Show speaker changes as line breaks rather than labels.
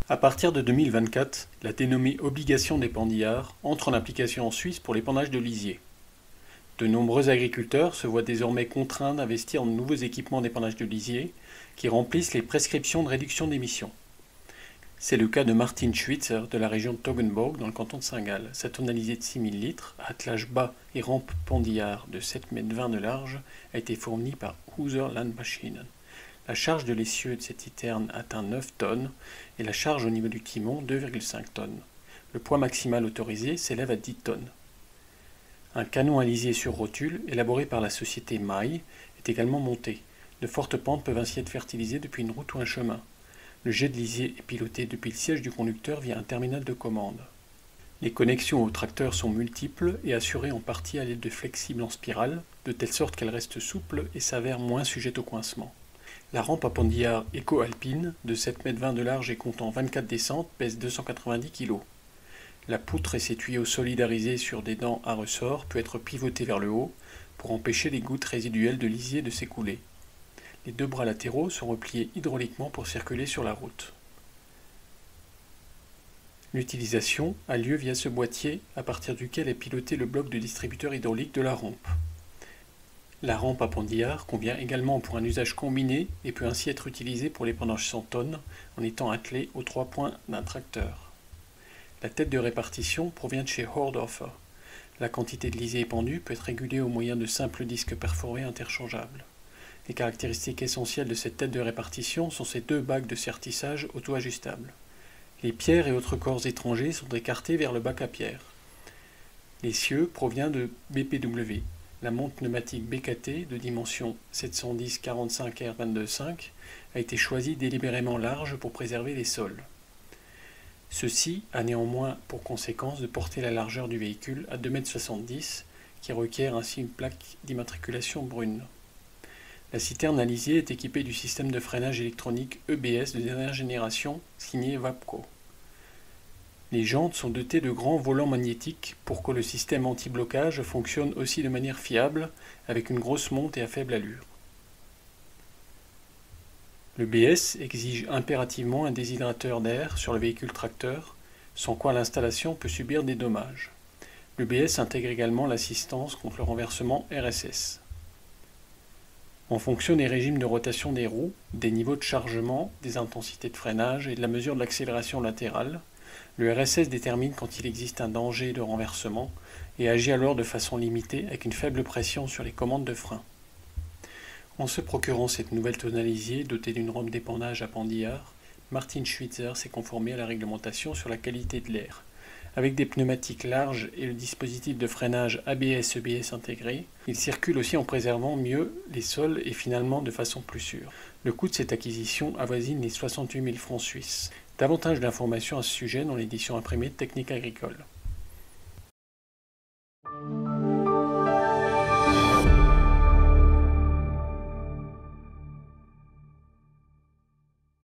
À partir de 2024, la dénommée obligation d'épandillard entre en application en Suisse pour l'épandage de lisier. De nombreux agriculteurs se voient désormais contraints d'investir en de nouveaux équipements d'épandage de lisier qui remplissent les prescriptions de réduction d'émissions. C'est le cas de Martin Schwitzer de la région de Toggenburg dans le canton de Saint-Gall. Sa tonalisée de 6000 litres, attelage bas et rampe pendillard de 7,20 m de large a été fournie par Huser Landmaschinen. La charge de l'essieu de cette citerne atteint 9 tonnes et la charge au niveau du timon 2,5 tonnes. Le poids maximal autorisé s'élève à 10 tonnes. Un canon à lisier sur rotule, élaboré par la société Maille, est également monté. De fortes pentes peuvent ainsi être fertilisées depuis une route ou un chemin. Le jet de lisier est piloté depuis le siège du conducteur via un terminal de commande. Les connexions au tracteur sont multiples et assurées en partie à l'aide de flexibles en spirale, de telle sorte qu'elles restent souples et s'avèrent moins sujettes au coincement. La rampe à pendillard éco-alpine, de 7,20 m de large et comptant 24 descentes, pèse 290 kg. La poutre et ses tuyaux solidarisés sur des dents à ressort peut être pivotée vers le haut pour empêcher les gouttes résiduelles de lisier de s'écouler. Les deux bras latéraux sont repliés hydrauliquement pour circuler sur la route. L'utilisation a lieu via ce boîtier à partir duquel est piloté le bloc de distributeur hydraulique de la rampe. La rampe à pendillard convient également pour un usage combiné et peut ainsi être utilisée pour l'épandage 100 tonnes en étant attelée aux 3 points d'un tracteur. La tête de répartition provient de chez Hordorfer. La quantité de lisier épandue peut être régulée au moyen de simples disques perforés interchangeables. Les caractéristiques essentielles de cette tête de répartition sont ces deux bacs de sertissage auto-ajustables. Les pierres et autres corps étrangers sont écartés vers le bac à pierres. L'essieu provient de BPW. La monte pneumatique BKT de dimension 710-45R22.5 a été choisie délibérément large pour préserver les sols. Ceci a néanmoins pour conséquence de porter la largeur du véhicule à 2,70 m, qui requiert ainsi une plaque d'immatriculation brune. La citerne à lisier est équipée du système de freinage électronique EBS de dernière génération, signé Wapco. Les jantes sont dotées de grands volants magnétiques pour que le système anti-blocage fonctionne aussi de manière fiable, avec une grosse monte et à faible allure. Le BS exige impérativement un déshydrateur d'air sur le véhicule tracteur, sans quoi l'installation peut subir des dommages. Le BS intègre également l'assistance contre le renversement RSS. En fonction des régimes de rotation des roues, des niveaux de chargement, des intensités de freinage et de la mesure de l'accélération latérale, le RSS détermine quand il existe un danger de renversement et agit alors de façon limitée avec une faible pression sur les commandes de frein. En se procurant cette nouvelle tonalisier dotée d'une rampe d'épandage à pendillard, Martin Schwitzer s'est conformé à la réglementation sur la qualité de l'air. Avec des pneumatiques larges et le dispositif de freinage ABS-EBS intégré, il circule aussi en préservant mieux les sols et finalement de façon plus sûre. Le coût de cette acquisition avoisine les 68 000 francs suisses. Davantage d'informations à ce sujet dans l'édition imprimée de Technique agricole.